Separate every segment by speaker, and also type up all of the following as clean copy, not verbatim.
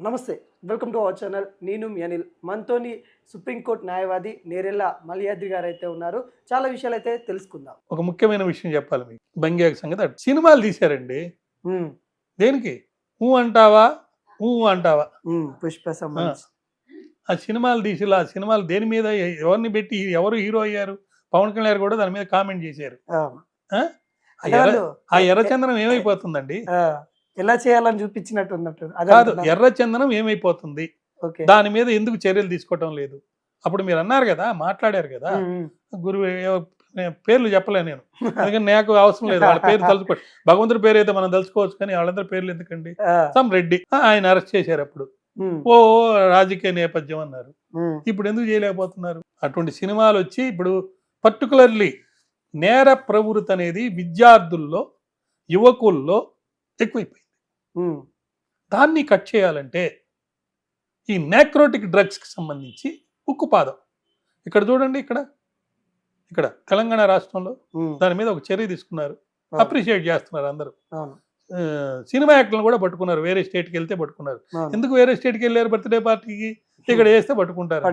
Speaker 1: నమస్తే, welcome to our channel. నేను మీ అనిల్. మనతోని సుప్రీంకోర్టు న్యాయవాది నేరెళ్ళ మల్యాద్రి గారు అయితే ఉన్నారు. చాలా విషయాలు అయితే తెలుసుకుందాం.
Speaker 2: ఒక ముఖ్యమైన విషయం చెప్పాలి మీకు. బంగ్యాక్ సంగతి సినిమాలు తీశారండి. దేనికి? ఊ అంటావా ఊ అంటావా
Speaker 1: పుష్ప సంబంధించి
Speaker 2: ఆ సినిమాలు తీసి ఆ సినిమాలు దేని మీద ఎవరిని పెట్టి ఎవరు హీరో అయ్యారు? పవన్ కళ్యాణ్ కూడా దాని మీద కామెంట్ చేశారు. ఆ ఎర్రచందనం ఏమైపోతుందండి?
Speaker 1: ఎలా చేయాలని చూపించినట్టు ఉన్నట్టు
Speaker 2: కాదు, ఎర్రచందనం ఏమైపోతుంది, దాని మీద ఎందుకు చర్యలు తీసుకోవటం లేదు? అప్పుడు మీరు అన్నారు కదా, మాట్లాడారు కదా, గురువు పేర్లు చెప్పలే నేను, అందుకని నాకు అవసరం లేదు వాళ్ళ పేరు తలుచుకో. భగవంతుడి పేరు అయితే మనం తలుచుకోవచ్చు, కానీ వాళ్ళందరి పేర్లు ఎందుకండి? సమ్ రెడ్డి ఆయన అరెస్ట్ చేశారు, అప్పుడు ఓ రాజకీయ నేపథ్యం అన్నారు. ఇప్పుడు ఎందుకు చేయలేకపోతున్నారు? అటువంటి సినిమాలు వచ్చి ఇప్పుడు పర్టికులర్లీ నేర ప్రవృత్తి అనేది విద్యార్థుల్లో యువకుల్లో ఎక్కువైపోయింది. దాన్ని కట్ చేయాలంటే ఈ నాక్రోటిక్ డ్రగ్స్కి సంబంధించి ఉక్కుపాదం ఇక్కడ చూడండి, ఇక్కడ తెలంగాణ రాష్ట్రంలో దాని మీద ఒక చర్య తీసుకున్నారు, అప్రిషియేట్ చేస్తున్నారు అందరూ. సినిమా యాక్టర్లను కూడా పట్టుకున్నారు, వేరే స్టేట్కి వెళ్తే పట్టుకున్నారు. ఎందుకు వేరే స్టేట్కి వెళ్ళారు బర్త్డే పార్టీకి? ఇక్కడ వేస్తే పట్టుకుంటారు.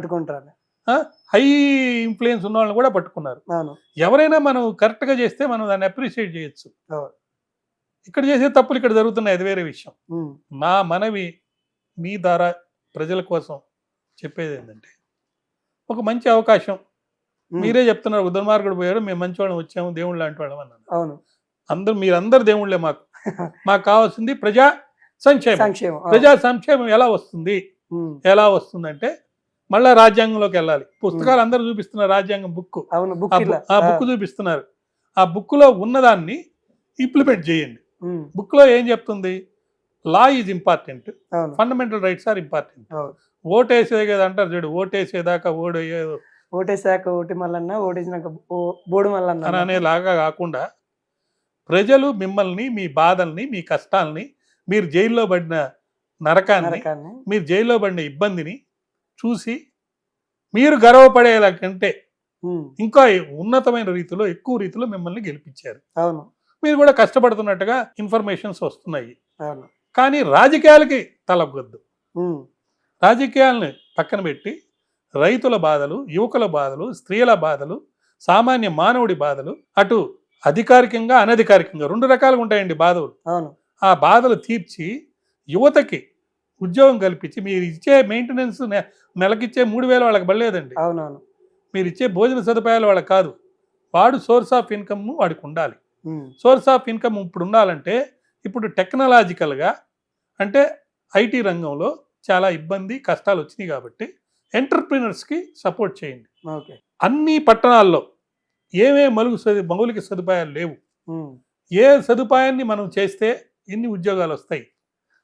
Speaker 2: హై ఇన్ఫ్లుయెన్స్ ఉన్న వాళ్ళని కూడా పట్టుకున్నారు. ఎవరైనా మనం కరెక్ట్గా చేస్తే మనం దాన్ని అప్రిషియేట్ చేయొచ్చు. ఇక్కడ చేసే తప్పులు ఇక్కడ జరుగుతున్నాయి, అది వేరే విషయం. మా మనవి మీ ద్వారా ప్రజల కోసం చెప్పేది ఏంటంటే, ఒక మంచి అవకాశం. మీరే చెప్తున్నారు, ఒక దుర్మార్గుడు పోయారు, మేము మంచి వాళ్ళం వచ్చాము, దేవుళ్ళు లాంటి వాళ్ళం అన్నాను. అవును, మీరందరు దేవుళ్ళే. మాకు కావాల్సింది ప్రజా సంక్షేమం. ప్రజా సంక్షేమం ఎలా వస్తుందంటే మళ్ళా రాజ్యాంగంలోకి వెళ్ళాలి. పుస్తకాలు అందరూ చూపిస్తున్నారు, రాజ్యాంగం బుక్, ఆ బుక్ చూపిస్తున్నారు. ఆ బుక్ లో ఉన్నదాన్ని ఇంప్లిమెంట్ చేయండి. బుక్ లో ఏం చెప్తుంది? Law is important, fundamental rights are important. ఓటేసే కదా అంటారు చూడు, ఓటేసేదాకా
Speaker 1: ఓటేసాక ఓటి మల్లన్న, ఓటేసినాక బోడు మల్లన్న
Speaker 2: అనేలాగా కాకుండా, ప్రజలు మిమ్మల్ని, మీ బాధల్ని, మీ కష్టాలని, మీరు జైల్లో పడిన నరకాన్ని, మీరు జైల్లో పడిన ఇబ్బందిని చూసి మీరు గర్వపడేలా కంటే ఇంకా ఉన్నతమైన రీతిలో, ఎక్కువ రీతిలో మిమ్మల్ని గెలిపించారు.
Speaker 1: అవును,
Speaker 2: మీరు కూడా కష్టపడుతున్నట్టుగా ఇన్ఫర్మేషన్స్ వస్తున్నాయి. కానీ రాజకీయాలకి తలగొద్దు. రాజకీయాలని పక్కన పెట్టి రైతుల బాధలు, యువకుల బాధలు, స్త్రీల బాధలు, సామాన్య మానవుడి బాధలు, అటు అధికారికంగా అనధికారికంగా రెండు రకాలుగా ఉంటాయండి బాధలు. ఆ బాధలు తీర్చి యువతకి ఉద్యోగం కల్పించి, మీరు ఇచ్చే మెయింటెనెన్స్ నెలకిచ్చే 3,000 వాళ్ళకి పడలేదండి. మీరు ఇచ్చే భోజన సదుపాయాలు వాళ్ళకి కాదు. వాడు సోర్స్ ఆఫ్ ఇన్కమ్ వాడికి ఉండాలి. సోర్స్ ఆఫ్ ఇన్కమ్ ఇప్పుడు ఉండాలంటే, ఇప్పుడు టెక్నాలజికల్గా అంటే ఐటీ రంగంలో చాలా ఇబ్బంది కష్టాలు వచ్చినాయి కాబట్టి ఎంటర్ప్రినర్స్కి సపోర్ట్ చేయండి. అన్ని పట్టణాల్లో ఏమేమి మౌలిక సదుపాయాలు లేవు, ఏ సదుపాయాన్ని మనం చేస్తే ఎన్ని ఉద్యోగాలు వస్తాయి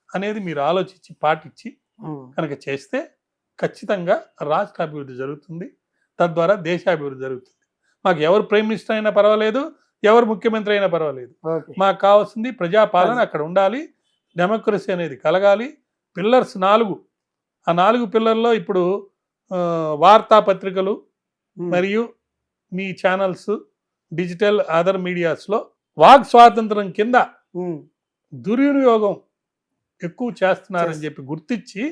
Speaker 2: అనేది మీరు ఆలోచించి పాటించి కనుక చేస్తే ఖచ్చితంగా రాష్ట్ర అభివృద్ధి జరుగుతుంది, తద్వారా దేశాభివృద్ధి జరుగుతుంది. మాకు ఎవరు ప్రైమ్ మినిస్టర్ అయినా పర్వాలేదు, ఎవరు ముఖ్యమంత్రి అయినా పర్వాలేదు, మాకు కావాల్సింది ప్రజాపాలన అక్కడ ఉండాలి, డెమోక్రసీ అనేది కలగాలి. పిల్లర్స్ 4, ఆ 4 పిల్లర్లో ఇప్పుడు వార్తాపత్రికలు మరియు మీ ఛానల్స్, డిజిటల్ అదర్ మీడియాస్లో వాక్ స్వాతంత్రం కింద దుర్వినియోగం ఎక్కువ చేస్తున్నారని చెప్పి గుర్తించి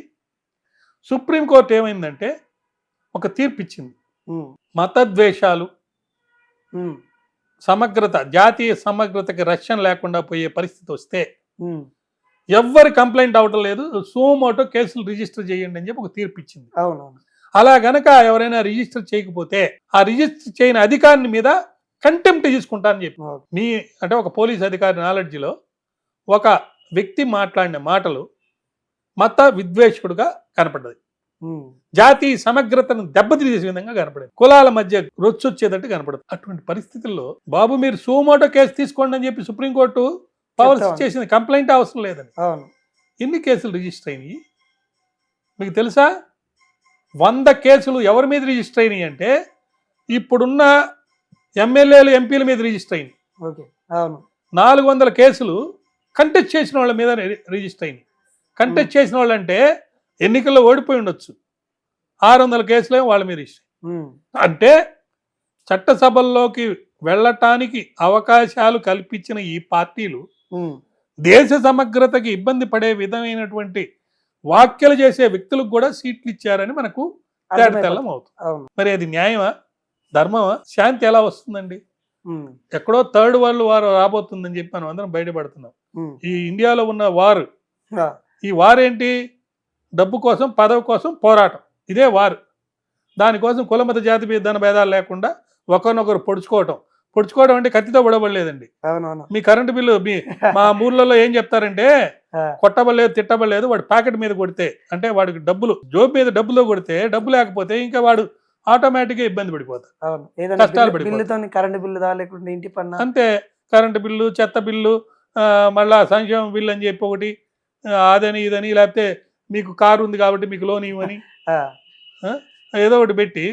Speaker 2: సుప్రీంకోర్టు ఏమైందంటే ఒక తీర్పు ఇచ్చింది. మతద్వేషాలు, సమగ్రత, జాతీయ సమగ్రతకి రక్షణ లేకుండా పోయే పరిస్థితి వస్తే ఎవ్వరి కంప్లైంట్ అవటం లేదు, సుమోటో కేసులు రిజిస్టర్ చేయండి అని చెప్పి ఒక తీర్పు ఇచ్చింది. అలా గనక ఎవరైనా రిజిస్టర్ చేయకపోతే ఆ రిజిస్టర్ చేయని అధికారిని మీద కంటెంప్ట్ తీసుకుంటారని చెప్పి, మీ అంటే ఒక పోలీస్ అధికారి నాలెడ్జ్లో ఒక వ్యక్తి మాట్లాడిన మాటలు మత విద్వేషకుడుగా కనపడ్డది, జాతీయ సమగ్రతను దెబ్బతీసే విధంగా కనపడేది, కులాల మధ్య రొచ్చొచ్చేటట్టు కనపడదు. అటువంటి పరిస్థితుల్లో బాబు మీరు సుమోటో కేసు తీసుకోండి అని చెప్పి సుప్రీంకోర్టు పవర్స్ చేసింది, కంప్లైంట్ అవసరం లేదని. ఎన్ని కేసులు రిజిస్టర్ అయినాయి మీకు తెలుసా? 100 కేసులు ఎవరి మీద రిజిస్టర్ అయినాయి అంటే ఇప్పుడున్న ఎమ్మెల్యేలు, ఎంపీల మీద రిజిస్టర్ అయినాయి. 400 కేసులు కంటెస్ట్ చేసిన వాళ్ళ మీద రిజిస్టర్ అయినాయి. కంటెస్ట్ చేసిన వాళ్ళు అంటే ఎన్నికల్లో ఓడిపోయి ఉండొచ్చు, 600 కేసులే వాళ్ళ మీద రిజిస్టర్. అంటే చట్టసభల్లోకి వెళ్ళటానికి అవకాశాలు కల్పించిన ఈ పార్టీలు దేశ సమగ్రతకి ఇబ్బంది పడే విధమైనటువంటి వ్యాఖ్యలు చేసే వ్యక్తులకు కూడా సీట్లు ఇచ్చారని మనకు తేటతెల్లం అవుతుంది.
Speaker 1: అవును.
Speaker 2: మరి అది న్యాయమా, ధర్మమా? శాంతి ఎలా వస్తుందండి?
Speaker 1: ఉమ్,
Speaker 2: ఎక్కడో థర్డ్ వరల్డ్ వార్ రాబోతుందని చెప్పి మనం అందరం బయటపడుతున్నాం.
Speaker 1: ఉమ్,
Speaker 2: ఈ ఇండియాలో ఉన్న వార్,
Speaker 1: ఆ,
Speaker 2: ఈ వార్ ఏంటి? డబ్బు కోసం, పదవి కోసం పోరాటం. ఇదే వార్. దానికోసం కులమత జాతి ధన భేదాలు లేకుండా ఒకరినొకరు పొడుచుకోవడం అంటే కత్తితో పొడవలేదండి.
Speaker 1: అవునవును.
Speaker 2: మీ కరెంటు బిల్లు మా ఊర్లలో ఏం చెప్తారంటే,
Speaker 1: ఆ,
Speaker 2: కొట్టబడలేదు, తిట్టబడలేదు, వాడు ప్యాకెట్ మీద కొడితే, అంటే వాడికి డబ్బులు జోబు మీద డబ్బులో కొడితే, డబ్బు లేకపోతే ఇంకా వాడు ఆటోమేటిక్గా ఇబ్బంది పడిపోతాడు,
Speaker 1: అవును.
Speaker 2: కష్టాలు
Speaker 1: ఏదైనా
Speaker 2: పడిపోతాడు.
Speaker 1: బిల్లుతో కరెంట్ బిల్లు దా లేకుంటే ఇంటి పన్ను.
Speaker 2: అంతే. కరెంటు బిల్లు, చెత్త బిల్లు, మళ్ళా సంక్షేమ బిల్లు అని చెప్పి ఒకటి, అదని ఇదని, లేకపోతే మీకు కారు ఉంది కాబట్టి మీకు లోన్ ఇవ్వని,
Speaker 1: ఆ,
Speaker 2: ఏదో ఒకటి పెట్టి.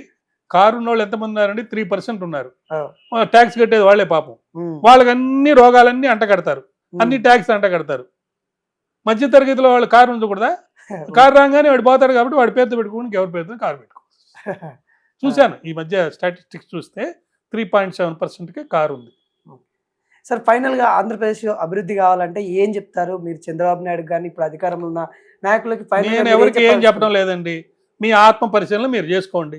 Speaker 2: కారు ఉన్న వాళ్ళు ఎంతమంది ఉన్నారండి? 3% ఉన్నారు.
Speaker 1: ఆ,
Speaker 2: ట్యాక్స్ కట్టేది వాళ్ళే పాపం.
Speaker 1: ఉమ్,
Speaker 2: వాళ్ళకి అన్ని రోగాలన్నీ అంటగడతారు, అన్ని ట్యాక్స్ అంటగడతారు. మధ్య తరగతిలో వాళ్ళు కారు ఉంచకూడదా? కారు రాగానే వాడు పోతాడు కాబట్టి వాడి పేరుతో పెట్టుకోవడానికి ఎవరి పేరుతో కారు పెట్టుకోవచ్చు. చూశాను ఈ మధ్య స్టాటిస్టిక్స్ చూస్తే 3.7%కి కారు ఉంది.
Speaker 1: సార్, ఫైనల్ గా ఆంధ్రప్రదేశ్ అభివృద్ధి కావాలంటే ఏం చెప్తారు మీరు? చంద్రబాబు నాయుడు కానీ ఇప్పుడు అధికారంలో ఉన్న నాయకులకి
Speaker 2: నేను ఎవరికి ఏం చెప్పడం లేదండి. మీ ఆత్మ పరిశీలన మీరు చేసుకోండి.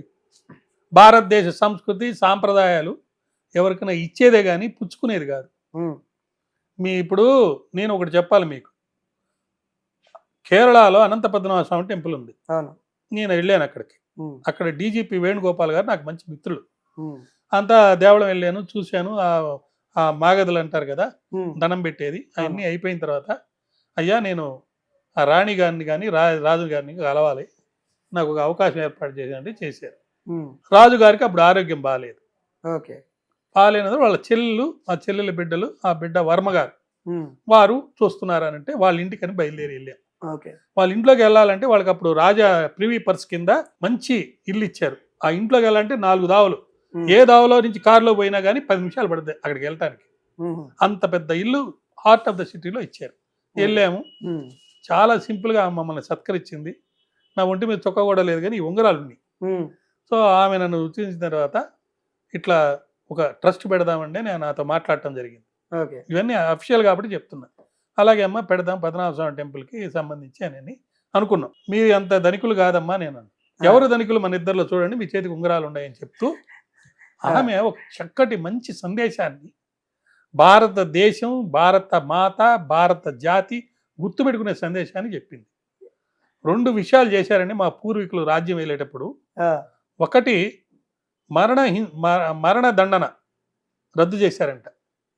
Speaker 2: భారతదేశ సంస్కృతి సాంప్రదాయాలు ఎవరికైనా ఇచ్చేదే కానీ పుచ్చుకునేది కాదు. ఇప్పుడు నేను ఒకటి చెప్పాలి మీకు. కేరళలో అనంత పద్మనాభ స్వామి టెంపుల్ ఉంది.
Speaker 1: అవును.
Speaker 2: నేను వెళ్ళాను అక్కడికి. అక్కడ డీజీపీ వేణుగోపాల్ గారు నాకు మంచి మిత్రులు.
Speaker 1: ఉమ్,
Speaker 2: అంతా దేవళం వెళ్ళాను, చూశాను. ఆ మాగదులు అంటారు కదా,
Speaker 1: ఉమ్,
Speaker 2: దండం పెట్టేది. అవన్నీ అయిపోయిన తర్వాత, అయ్యా నేను ఆ రాణి గారిని కానీ రాజు గారిని కలవాలి, నాకు ఒక అవకాశం ఏర్పాటు చేశారంటే చేశారు.
Speaker 1: ఉమ్,
Speaker 2: రాజుగారికి అప్పుడు ఆరోగ్యం బాగాలేదు.
Speaker 1: ఓకే.
Speaker 2: బాగాలేనది వాళ్ళ చెల్లెలు, ఆ చెల్లెల బిడ్డలు, ఆ బిడ్డ వర్మగారు
Speaker 1: ఉమ్,
Speaker 2: వారు చూస్తున్నారనంటే వాళ్ళ ఇంటికని బయలుదేరి వెళ్ళాం.
Speaker 1: ఓకే.
Speaker 2: వాళ్ళ ఇంట్లోకి వెళ్ళాలంటే వాళ్ళకి అప్పుడు రాజా ప్రివీ పర్స్ కింద మంచి ఇల్లు ఇచ్చారు. ఆ ఇంట్లోకి వెళ్ళాలంటే 4 దావులు.
Speaker 1: ఉమ్,
Speaker 2: ఏ దావలో నుంచి కారులో పోయినా కానీ 10 నిమిషాలు పడుతుంది అక్కడికి వెళ్ళటానికి.
Speaker 1: ఉమ్,
Speaker 2: అంత పెద్ద ఇల్లు హార్ట్ ఆఫ్ ద సిటీలో ఇచ్చారు. వెళ్ళాము.
Speaker 1: ఉమ్,
Speaker 2: చాలా సింపుల్గా మమ్మల్ని సత్కరించింది. నా ఒంటి మీద చొక్కా కూడా లేదు కానీ ఈ ఉంగరాలు ఉన్నాయి.
Speaker 1: ఉమ్,
Speaker 2: సో ఆమె నన్ను చూసిన తర్వాత ఇట్లా ఒక ట్రస్ట్ పెడదామంటే నేను నాతో మాట్లాడటం జరిగింది.
Speaker 1: ఓకే.
Speaker 2: ఇవన్నీ అఫీషియల్ కాబట్టి చెప్తున్నా. అలాగే అమ్మ పెడదాం పద్మనాభ స్వామి టెంపుల్కి సంబంధించి అని అనుకున్నాం. మీరు అంత ధనికులు కాదమ్మా నేను. ఎవరు ధనికులు? మన ఇద్దరిలో చూడండి, మీ చేతికి ఉంగరాలు ఉన్నాయని చెప్తూ ఆమె ఒక చక్కటి మంచి సందేశాన్ని, భారతదేశం, భారత మాత, భారత జాతి గుర్తుపెట్టుకునే సందేశాన్ని చెప్పింది. 2 విషయాలు చేశారండి మా పూర్వీకులు రాజ్యం వెళ్ళేటప్పుడు. ఒకటి మరణ దండన రద్దు చేశారంట.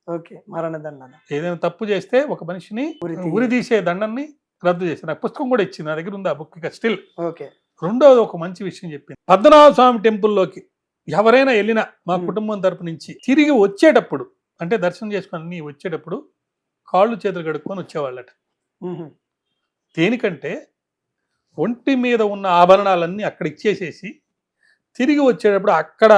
Speaker 1: ఓకే. మరణదండన.
Speaker 2: ఏదైనా తప్పు చేస్తే ఒక మనిషిని ఉరి తీసే దండన్ని రద్దు చేశారు. నాకు పుస్తకం కూడా ఇచ్చింది, నా దగ్గర ఉంది ఆ బుక్ ఇక స్టిల్.
Speaker 1: ఓకే.
Speaker 2: రెండోది ఒక మంచి విషయం చెప్పింది. పద్మనాభ స్వామి టెంపుల్లోకి ఎవరైనా వెళ్ళినా మా కుటుంబం తరపు నుంచి తిరిగి వచ్చేటప్పుడు, అంటే దర్శనం చేసుకొని వచ్చేటప్పుడు కాళ్ళు చేతులు కడుక్కొని వచ్చేవాళ్ళట.
Speaker 1: ఉహు,
Speaker 2: దేనికంటే ఒంటి మీద ఉన్న ఆభరణాలన్నీ అక్కడ ఇచ్చేసేసి తిరిగి వచ్చేటప్పుడు అక్కడ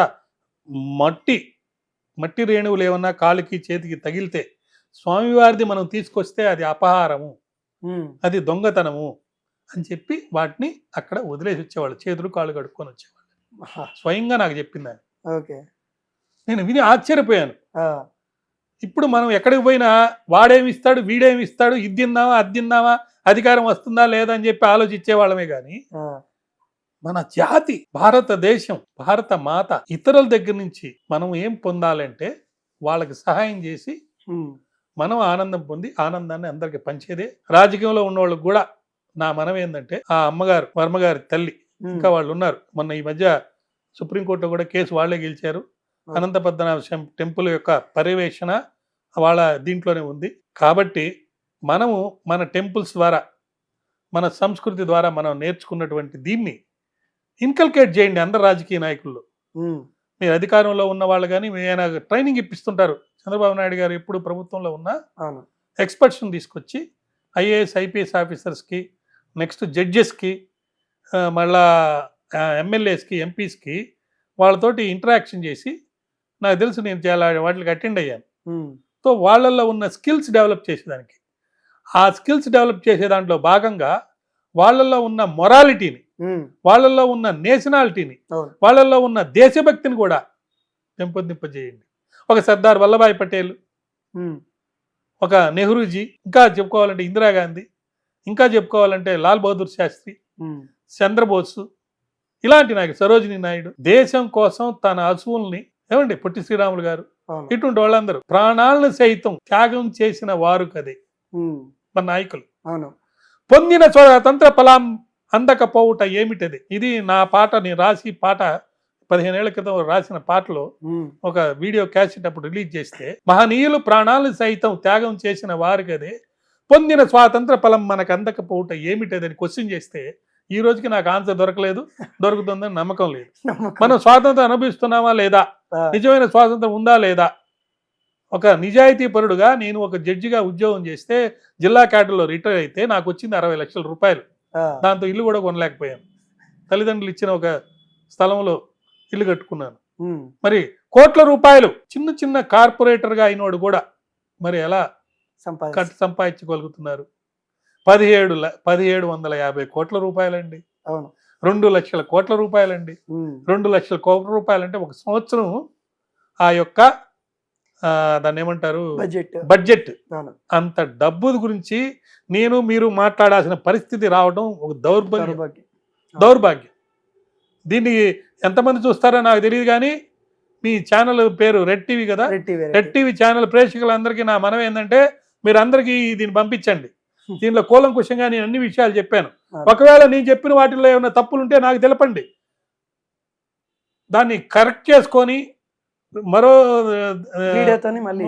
Speaker 2: మట్టి రేణువులు ఏమన్నా కాళ్ళకి చేతికి తగిలితే స్వామివారిది మనం తీసుకొస్తే అది అపహారము,
Speaker 1: ఉమ్,
Speaker 2: అది దొంగతనము అని చెప్పి వాటిని అక్కడ వదిలేసి వచ్చేవాళ్ళు. చేతులు కాళ్ళు కడుక్కొని వచ్చేవాళ్ళు.
Speaker 1: ఆహా,
Speaker 2: స్వయంగా నాకు చెప్పింది ఆయన.
Speaker 1: ఓకే.
Speaker 2: నేను విని ఆశ్చర్యపోయాను.
Speaker 1: ఆ,
Speaker 2: ఇప్పుడు మనం ఎక్కడికి పోయినా వాడేమి ఇస్తాడు, వీడేమి ఇస్తాడు, ఇది తిందామా, అది తిందామా, అధికారం వస్తుందా లేదా అని చెప్పి ఆలోచించే వాళ్ళమే కానీ
Speaker 1: ఆ,
Speaker 2: మన జాతి, భారతదేశం, భారత మాత, ఇతరుల దగ్గర నుంచి మనం ఏం పొందాలంటే వాళ్ళకి సహాయం చేసి
Speaker 1: ఉమ్,
Speaker 2: మనం ఆనందం పొంది ఆనందాన్ని అందరికి పంచేదే. రాజకీయంలో ఉన్న వాళ్ళకి కూడా నా మనం ఏంటంటే, ఆ అమ్మగారు వర్మగారి తల్లి
Speaker 1: ఉమ్,
Speaker 2: ఇంకా వాళ్ళు ఉన్నారు. మొన్న ఈ మధ్య సుప్రీంకోర్టులో కూడా కేసు వాళ్లే గెలిచారు. అనంత పద్మనాభ టెంపుల్ యొక్క పర్యవేక్షణ వాళ్ళ దీంట్లోనే ఉంది. కాబట్టి మనము మన టెంపుల్స్ ద్వారా, మన సంస్కృతి ద్వారా మనం నేర్చుకున్నటువంటి దీన్ని ఇన్కల్కేట్ చేయండి అందరు రాజకీయ నాయకుల్లో.
Speaker 1: ఉమ్,
Speaker 2: మీరు అధికారంలో ఉన్న వాళ్ళు కానీ ఆయన ట్రైనింగ్ ఇప్పిస్తుంటారు. చంద్రబాబు నాయుడు గారు ఎప్పుడు ప్రభుత్వంలో ఉన్న
Speaker 1: అవును.
Speaker 2: ఎక్స్పర్ట్స్ని తీసుకొచ్చి ఐఏఎస్ ఐపీఎస్ ఆఫీసర్స్కి, నెక్స్ట్ జడ్జెస్కి, మళ్ళా ఎమ్మెల్యేస్కి, ఎంపీస్కి వాళ్ళతోటి ఇంటరాక్షన్ చేసి, నాకు తెలుసు నేను చాలా వాటికి అటెండ్ అయ్యాను.
Speaker 1: ఉమ్,
Speaker 2: సో వాళ్ళల్లో ఉన్న స్కిల్స్ డెవలప్ చేసేదానికి, ఆ స్కిల్స్ డెవలప్ చేసే దాంట్లో భాగంగా వాళ్ళల్లో ఉన్న మొరాలిటీని,
Speaker 1: ఉమ్,
Speaker 2: వాళ్ళల్లో ఉన్న నేషనాలిటీని,
Speaker 1: అవును.
Speaker 2: వాళ్ళల్లో ఉన్న దేశభక్తిని కూడా పెంపొందింపజేయండి. ఒక సర్దార్ వల్లభాయ్ పటేల్,
Speaker 1: ఉమ్,
Speaker 2: ఒక నెహ్రూజీ, ఇంకా చెప్పుకోవాలంటే ఇందిరాగాంధీ, ఇంకా చెప్పుకోవాలంటే లాల్ బహదూర్ శాస్త్రి,
Speaker 1: ఉమ్,
Speaker 2: చంద్రబోసు, ఇలాంటి నాయకుడు, సరోజిని నాయుడు దేశం కోసం తన అసువుల్ని, ఏమండి పొట్టి శ్రీరాములు గారు,
Speaker 1: అవును.
Speaker 2: ఇటువంటి వాళ్ళందరూ ప్రాణాలను సైతం త్యాగం చేసిన వారు కదే
Speaker 1: ఉమ్,
Speaker 2: మన నాయకులు.
Speaker 1: అవును.
Speaker 2: పొందిన స్వతంత్ర ఫలం అందకపోవుట ఏమిటది. ఇది నా పాట, నేను రాసి పాట 15 ఏళ్ల క్రితం రాసిన పాటలో
Speaker 1: ఉమ్,
Speaker 2: ఒక వీడియో క్యాసెట్ అప్పుడు రిలీజ్ చేస్తే, మహనీయులు ప్రాణాలను సైతం త్యాగం చేసిన వారు కదే పొందిన స్వాతంత్ర ఫలం మనకు అందకపోవుట ఏమిటదని క్వశ్చన్ చేస్తే ఈ రోజుకి నాకు ఆన్సర్ దొరకలేదు, దొరుకుతుందని నమ్మకం లేదు.
Speaker 1: నమ్మకం.
Speaker 2: మనం స్వాతంత్రం అనుభవిస్తున్నామా లేదా,
Speaker 1: ఆ,
Speaker 2: నిజమైన స్వాతంత్రం ఉందా లేదా. ఒక నిజాయితీ పరుడుగా నేను ఒక జడ్జిగా ఉద్యోగం చేస్తే జిల్లా క్యాడర్లో రిటైర్ అయితే నాకు వచ్చింది 60 లక్షల రూపాయలు.
Speaker 1: ఆ,
Speaker 2: దాంతో ఇల్లు కూడా కొనలేకపోయాను. తల్లిదండ్రులు ఇచ్చిన ఒక స్థలంలో ఇల్లు కట్టుకున్నాను.
Speaker 1: ఉమ్,
Speaker 2: మరి కోట్ల రూపాయలు చిన్న చిన్న కార్పొరేటర్గా అయినోడు కూడా మరి ఎలా సంపాదించగలుగుతున్నారు. 1750 కోట్ల రూపాయలండి,
Speaker 1: అవును.
Speaker 2: 2 లక్షల కోట్ల రూపాయలండి.
Speaker 1: ఉమ్,
Speaker 2: 2 లక్షల కోట్ల రూపాయలు అంటే ఒక సంవత్సరం ఆ యొక్క దాన్ని ఏమంటారు బడ్జెట్.
Speaker 1: అవును.
Speaker 2: అంత డబ్బు గురించి నేను మీరు మాట్లాడాల్సిన పరిస్థితి రావడం ఒక దౌర్భాగ్యం. దీన్ని ఎంతమంది చూస్తారో నాకు తెలియదు, కానీ మీ ఛానల్ పేరు రెడ్ టీవీ కదా, రెడ్ టీవీ ఛానల్ ప్రేక్షకులందరికీ నా మనవి ఏంటంటే మీరు అందరికీ దీన్ని పంపించండి. దీనిలో కూలంకుషంగా నేను అన్ని విషయాలు చెప్పాను. ఒకవేళ నేను చెప్పిన వాటిల్లో ఏమైనా తప్పులు ఉంటే నాకు తెలపండి, దాన్ని కరెక్ట్ చేసుకొని మరో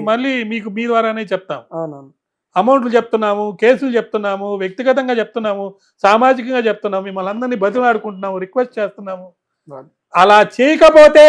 Speaker 2: మళ్ళీ మీకు మీ ద్వారానే చెప్తాం. అమౌంట్లు చెప్తున్నాము, కేసులు చెప్తున్నాము, వ్యక్తిగతంగా చెప్తున్నాము, సామాజికంగా చెప్తున్నాము, మిమ్మల్ని అందరినీ బతిలాడుకుంటున్నాము, రిక్వెస్ట్ చేస్తున్నాము. అలా చేయకపోతే